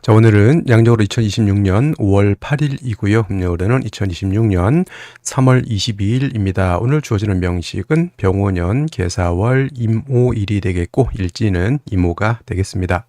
자, 오늘은 양력으로 2026년 5월 8일이고요. 음력으로는 2026년 3월 22일입니다. 오늘 주어지는 명식은 병오년 계사월 임오일이 되겠고 일지는 임오가 되겠습니다.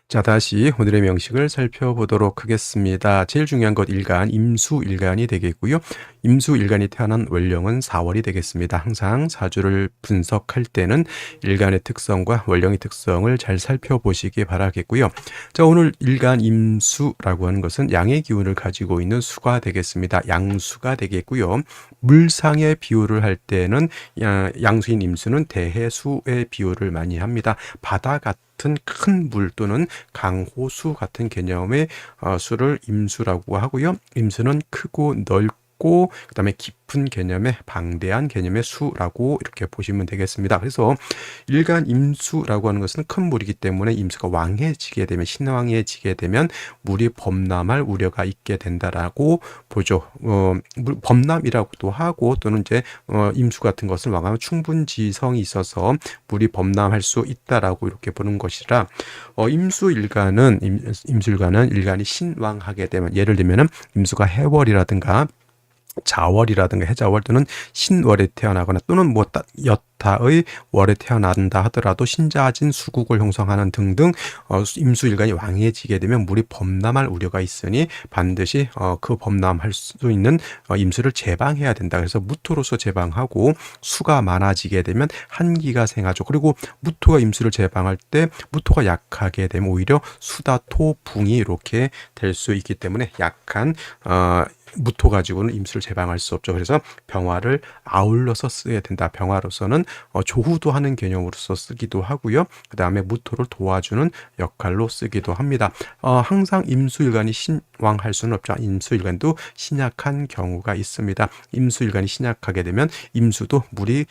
자, 다시 오늘의 명식을 살펴보도록 하겠습니다. 제일 중요한 것 일간, 임수일간이 되겠고요. 임수일간이 태어난 월령은 4월이 되겠습니다. 항상 사주를 분석할 때는 일간의 특성과 월령의 특성을 잘 살펴보시기 바라겠고요. 자, 오늘 일간 임수라고 하는 것은 양의 기운을 가지고 있는 수가 되겠습니다. 양수가 되겠고요. 물상의 비유를 할 때는 양수인 임수는 대해수의 비유를 많이 합니다. 바다 같은 큰 물 또는 강호수 같은 개념의 수를 임수라고 하고요. 임수는 크고 넓고 그다음에 깊은 개념의 방대한 개념의 수라고 이렇게 보시면 되겠습니다. 그래서 일간 임수라고 하는 것은 큰 물이기 때문에 임수가 왕해지게 되면 신왕해지게 되면 물이 범람할 우려가 있게 된다라고 보죠. 범람이라고도 하고 또는 이제 임수 같은 것을 왕하면 충분지성이 있어서 물이 범람할 수 있다라고 이렇게 보는 것이라 임수일간은 일간이 신왕하게 되면 예를 들면은 임수가 해월이라든가 자월이라든가 해자월 또는 신월에 태어나거나 또는 여타의 월에 태어난다 하더라도 신자진 수국을 형성하는 등등 임수일간이 왕해지게 되면 물이 범람할 우려가 있으니 반드시 그 범람할 수 있는 임수를 제방해야 된다. 그래서 무토로서 제방하고 수가 많아지게 되면 한기가 생하죠. 그리고 무토가 임수를 제방할 때 무토가 약하게 되면 오히려 수다 토 붕이 이렇게 될 수 있기 때문에 약한 무토 가지고는 임수를 제방할 수 없죠. 그래서 병화를 아울러서 써야 된다. 병화로서는 조후도 하는 개념으로서 쓰기도 하고요. 그 다음에 무토를 도와주는 역할로 쓰기도 합니다. 항상 임수일간이 신왕할 수는 없죠. 임수일간도 신약한 경우가 있습니다. 임수일간이 신약하게 되면 임수도 물이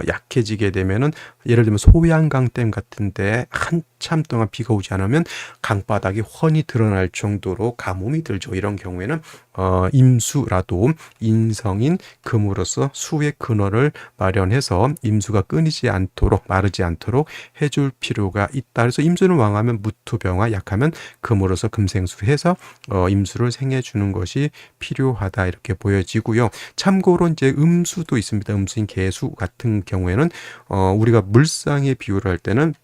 약해지게 되면은 예를 들면 소양강댐 같은데 한참 동안 비가 오지 않으면 강바닥이 훤히 드러날 정도로 가뭄이 들죠. 이런 경우에는 임수라도 인성인 금으로서 수의 근원을 마련해서 임수가 끊이지 않도록 마르지 않도록 해줄 필요가 있다. 그래서 임수는 왕하면 무토병화, 약하면 금으로서 금생수해서 임수를 생해주는 것이 필요하다 이렇게 보여지고요. 참고로 이제 음수도 있습니다. 음수인 개수 같은 경우에는 우리가 물상의 비유를 할 때는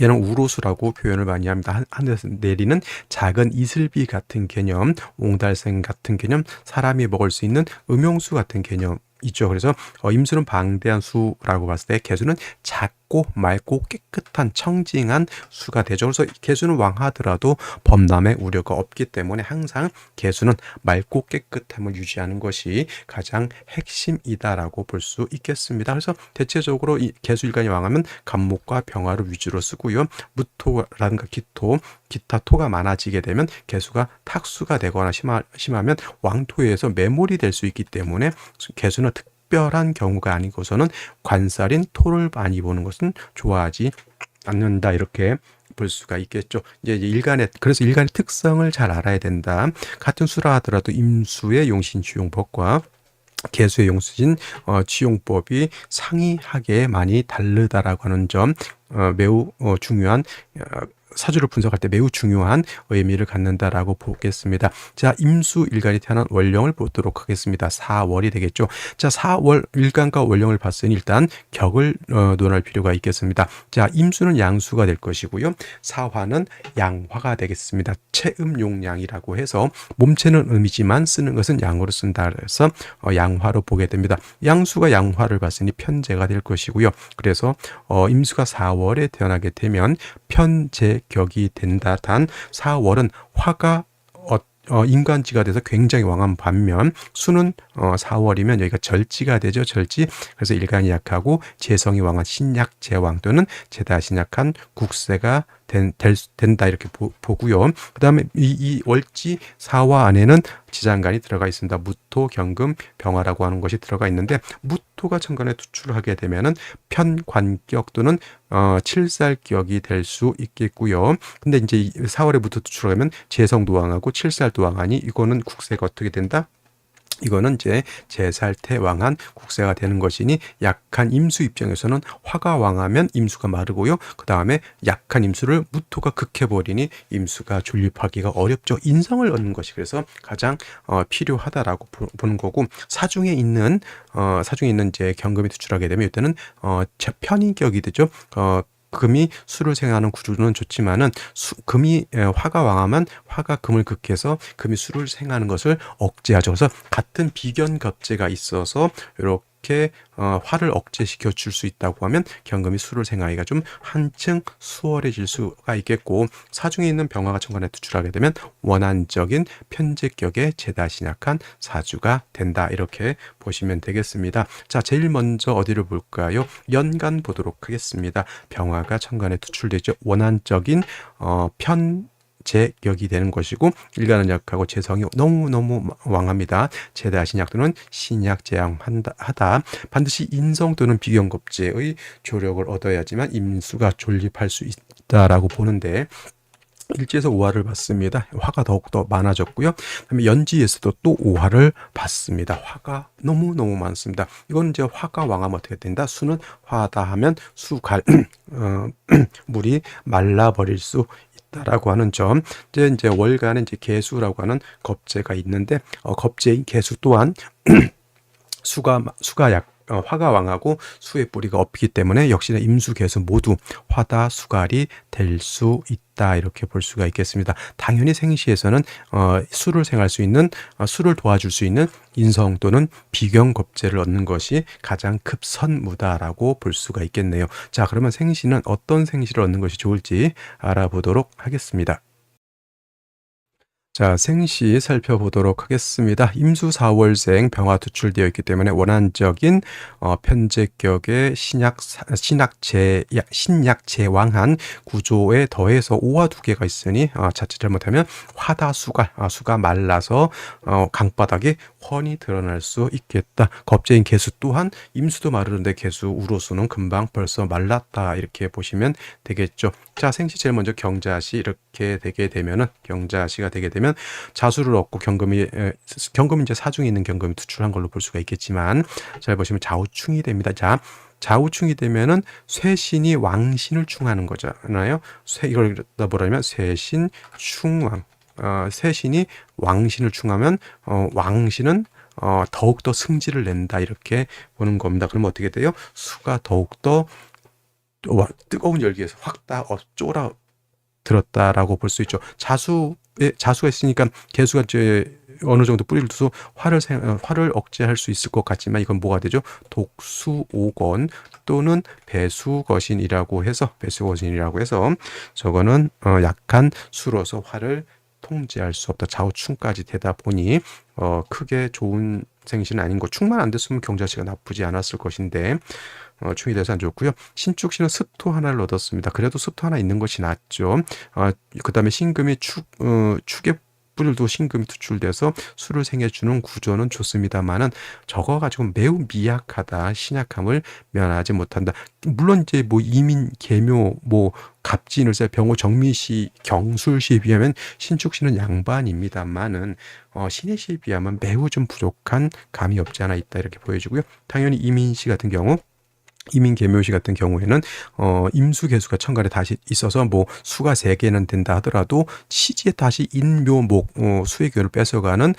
얘는 우로수라고 표현을 많이 합니다. 하늘에서 내리는 작은 이슬비 같은 개념, 옹달샘 같은 개념, 사람이 먹을 수 있는 음용수 같은 개념 있죠. 그래서 임수는 방대한 수라고 봤을 때 개수는 작고 맑고 깨끗한 청징한 수가 되죠. 그래서 개수는 왕하더라도 범람의 우려가 없기 때문에 항상 개수는 맑고 깨끗함을 유지하는 것이 가장 핵심이다라고 볼 수 있겠습니다. 그래서 대체적으로 이 개수일간이 왕하면 간목과 병화를 위주로 쓰고요. 무토라든가 기타 토가 많아지게 되면 개수가 탁수가 되거나 심하면 왕토에서 매몰이 될 수 있기 때문에 개수는 특별한 경우가 아니고서는 관살인 토를 많이 보는 것은 좋아하지 않는다 이렇게 볼 수가 있겠죠. 그래서 일간의 특성을 잘 알아야 된다. 같은 수라 하더라도 임수의 용신취용법과 개수의 용수진 취용법이 상이하게 많이 다르다라고 하는 점 매우 중요한 사주를 분석할 때 매우 중요한 의미를 갖는다라고 보겠습니다. 자, 임수일간이 태어난 월령을 보도록 하겠습니다. 4월이 되겠죠. 자, 4월 일간과 월령을 봤으니 일단 격을 논할 필요가 있겠습니다. 자, 임수는 양수가 될 것이고요. 사화는 양화가 되겠습니다. 체음용량이라고 해서 몸체는 음이지만 쓰는 것은 양으로 쓴다. 그래서 양화로 보게 됩니다. 양수가 양화를 봤으니 편제가 될 것이고요. 그래서 임수가 4월에 태어나게 되면 편제격이 된다. 단 4월은 화가 인간지가 돼서 굉장히 왕한 반면 수는 4월이면 여기가 절지가 되죠. 절지. 그래서 일간이 약하고 재성이 왕한 신약 제왕 또는 제다 신약한 국세가 된다 이렇게 보고요. 그 다음에 이 월지 사화 안에는 지장간이 들어가 있습니다. 무토, 경금, 병화라고 하는 것이 들어가 있는데 무토가 천간에 투출하게 되면은 편관격 또는 칠살격이 될 수 있겠고요. 근데 이제 4월에 무토 투출하면 재성도 왕하고 칠살도 왕하니 이거는 국세가 어떻게 된다? 이거는 이제 제살태왕한 국세가 되는 것이니 약한 임수 입장에서는 화가 왕하면 임수가 마르고요. 그 다음에 약한 임수를 무토가 극해버리니 임수가 존립하기가 어렵죠. 인성을 얻는 것이 그래서 가장 필요하다라고 보는 거고 사중에 있는 이제 경금이 투출하게 되면 이때는 편인격이 되죠. 금이 수를 생하는 구조는 좋지만은 금이 화가 왕하면 화가 금을 극해서 금이 수를 생하는 것을 억제하죠. 그래서 같은 비견겁제가 있어서 이렇게 화를 억제시켜 줄 수 있다고 하면 경금이 수를 생하기가 좀 한층 수월해질 수가 있겠고, 사중에 있는 병화가 천간에 투출하게 되면 원한적인 편제격의 제다신약한 사주가 된다, 이렇게 보시면 되겠습니다. 자, 제일 먼저 어디를 볼까요? 연간 보도록 하겠습니다. 병화가 천간에 투출되죠. 원한적인 제격이 되는 것이고, 일간은 약하고 재성이 너무너무 왕합니다. 제다 신약 또는 신약 제왕하다. 반드시 인성 또는 비견겁제의 조력을 얻어야지만 임수가 존립할 수 있다라고 보는데, 일지에서 오화를 받습니다. 화가 더욱더 많아졌고요. 그다음에 연지에서도 또 오화를 받습니다. 화가 너무너무 많습니다. 이건 이제 화가 왕하면 어떻게 된다? 수는 화다 하면 수갈 물이 말라버릴 수 라고 하는 점. 이제 월간에 이제 개수라고 하는 겁재가 있는데, 겁재인 개수 또한 화가 왕하고 수의 뿌리가 없기 때문에 역시나 임수 개수 모두 화다 수갈이 될 수 있다, 이렇게 볼 수가 있겠습니다. 당연히 생시에서는 수를 생할 수 있는, 수를 도와줄 수 있는 인성 또는 비견겁제를 얻는 것이 가장 급선무다라고 볼 수가 있겠네요. 자, 그러면 생시는 어떤 생시를 얻는 것이 좋을지 알아보도록 하겠습니다. 자, 생시 살펴보도록 하겠습니다. 임수 4월생 병화 투출되어 있기 때문에 원한적인 편제격의 신약 제왕한 구조에 더해서 오화 두 개가 있으니 자칫 잘못하면 화다 수가 말라서 강바닥에 훤히 드러날 수 있겠다. 겁재인 개수 또한 임수도 마르는데 개수 우로수는 금방 벌써 말랐다, 이렇게 보시면 되겠죠. 자, 생시 제일 먼저 경자시 이렇게 되게 되면은, 경자시가 되게 되면 자수를 얻고 경금이 이제 사중에 있는 경금이 투출한 걸로 볼 수가 있겠지만, 잘 보시면 좌우충이 됩니다. 자, 좌우충이 되면은 쇠신이 왕신을 충하는 거잖아요. 이걸 뭐라면 쇠신 충왕. 쇠신이 왕신을 충하면 왕신은 더욱더 승질을 낸다, 이렇게 보는 겁니다. 그러면 어떻게 돼요? 수가 더욱더 뜨거운 열기에서 확 다 쫄아 들었다라고 볼 수 있죠. 자수가 있으니까 개수가 이제 어느 정도 뿌리를 두서 화를 억제할 수 있을 것 같지만, 이건 뭐가 되죠? 독수오건 또는 배수거신이라고 해서 저거는 약한 수로서 화를 통제할 수 없다. 좌우충까지 되다 보니 크게 좋은 생신은 아닌 거. 충만 안 됐으면 경자시가 나쁘지 않았을 것인데 충이 돼서 안 좋고요. 신축시는 습토 하나를 얻었습니다. 그래도 습토 하나 있는 것이 낫죠. 그 다음에 신금이 축에 뿌리도 신금이 투출돼서 수를 생해주는 구조는 좋습니다만은 저거 가지고 매우 미약하다, 신약함을 면하지 못한다. 물론 이제 뭐 이민, 계묘, 뭐 갑진을세, 병호, 정미시, 경술시에 비하면 신축시는 양반입니다만은 신해시에 비하면 매우 좀 부족한 감이 없지 않아 있다, 이렇게 보여지고요. 당연히 이민시 같은 경우, 이민계묘시 같은 경우에는 임수 개수가 천간에 다시 있어서 뭐 수가 3개는 된다 하더라도 시지에 다시 인묘목 수의 교를 뺏어가는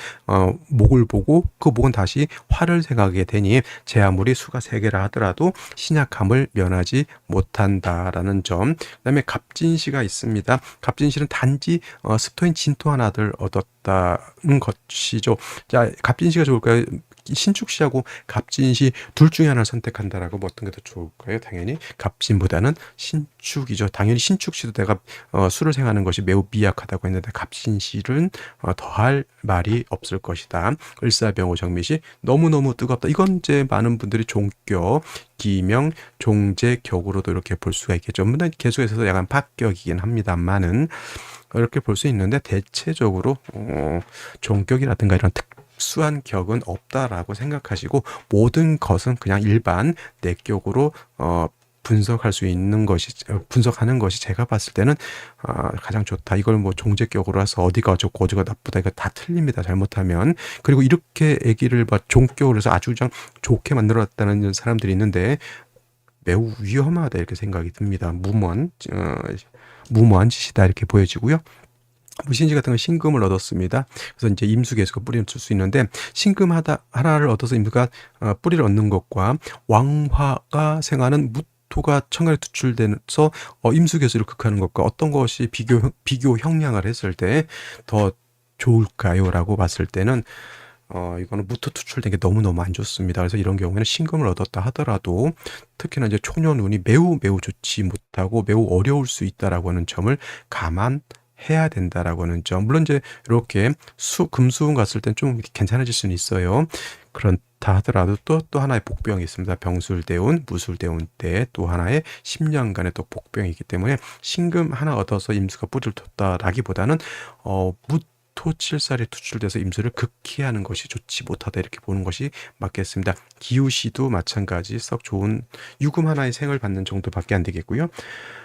목을 보고 그 목은 다시 화를 생하게 되니 제 아무리 수가 3개라 하더라도 신약함을 면하지 못한다라는 점. 그다음에 갑진시가 있습니다. 갑진시는 단지 습토인 진토 하나를 얻었다는 것이죠. 자, 갑진시가 좋을까요? 신축시하고 갑진시 둘 중에 하나를 선택한다라고 뭐 어떤 게 더 좋을까요? 당연히 갑진보다는 신축이죠. 당연히 신축시도 내가 수를 생하는 것이 매우 미약하다고 했는데 갑진시는 더할 말이 없을 것이다. 을사병호 정미시 너무너무 뜨겁다. 이건 이제 많은 분들이 종격, 기명, 종제격으로도 이렇게 볼 수가 있겠죠. 물론 개수에서도 약간 파격이긴 합니다만은 이렇게 볼 수 있는데, 대체적으로 종격이라든가 이런 특수한 격은 없다라고 생각하시고 모든 것은 그냥 일반 내격으로 분석할 수 있는 것이 분석하는 것이 제가 봤을 때는 가장 좋다. 이걸 뭐 종제격으로 해서 어디가 좋고 어디가 나쁘다 이거 다 틀립니다. 잘못하면. 그리고 이렇게 얘기를 막 종격으로 해서 아주 그냥 좋게 만들어놨다는 사람들이 있는데 매우 위험하다 이렇게 생각이 듭니다. 무모한 짓이다 이렇게 보여지고요. 신지 같은 건 신금을 얻었습니다. 그래서 이제 임수계수가 뿌리를 쓸 수 있는데 신금 하나를 얻어서 임수가 뿌리를 얻는 것과 왕화가 생하는 무토가 천간에 투출돼서 임수계수를 극하는 것과 어떤 것이 비교 형량을 했을 때 더 좋을까요?라고 봤을 때는 이거는 무토 투출된 게 너무너무 안 좋습니다. 그래서 이런 경우에는 신금을 얻었다 하더라도 특히나 이제 초년운이 매우 좋지 못하고 매우 어려울 수 있다라고 하는 점을 감안해야 된다라고 하는 점. 물론 이제 이렇게 금수운 갔을 땐 좀 괜찮아질 수는 있어요. 그렇다 하더라도 또 하나의 복병이 있습니다. 병술대운, 무술대운 때 또 하나의 10년간의 또 복병이 있기 때문에 신금 하나 얻어서 임수가 뿌리를 뒀다라기보다는 토칠살이 투출돼서 임수를 극히하는 것이 좋지 못하다 이렇게 보는 것이 맞겠습니다. 기우시도 마찬가지 썩 좋은 유금 하나의 생을 받는 정도밖에 안 되겠고요.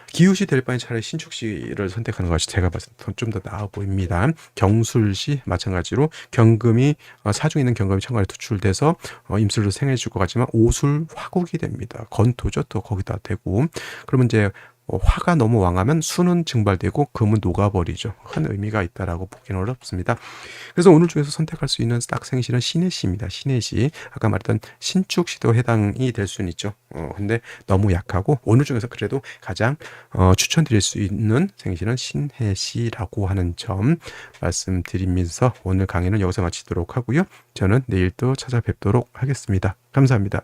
기우시 될 바엔 차라리 신축시를 선택하는 것이 제가 봤을 때 좀 더 나아 보입니다. 경술시 마찬가지로 경금이 사중에 있는 경금이 천간에 투출돼서 임술로 생해 줄 것 같지만 오술 화국이 됩니다. 건토죠. 또 거기다 대고 그러면 이제 화가 너무 왕하면 수는 증발되고 금은 녹아버리죠. 큰 의미가 있다라고 보기는 어렵습니다. 그래서 오늘 중에서 선택할 수 있는 딱 생시는 신해시입니다. 신해시. 아까 말했던 신축시도 해당이 될 수는 있죠. 근데 너무 약하고 오늘 중에서 그래도 가장 추천드릴 수 있는 생시는 신해시라고 하는 점 말씀드리면서 오늘 강의는 여기서 마치도록 하고요. 저는 내일 또 찾아뵙도록 하겠습니다. 감사합니다.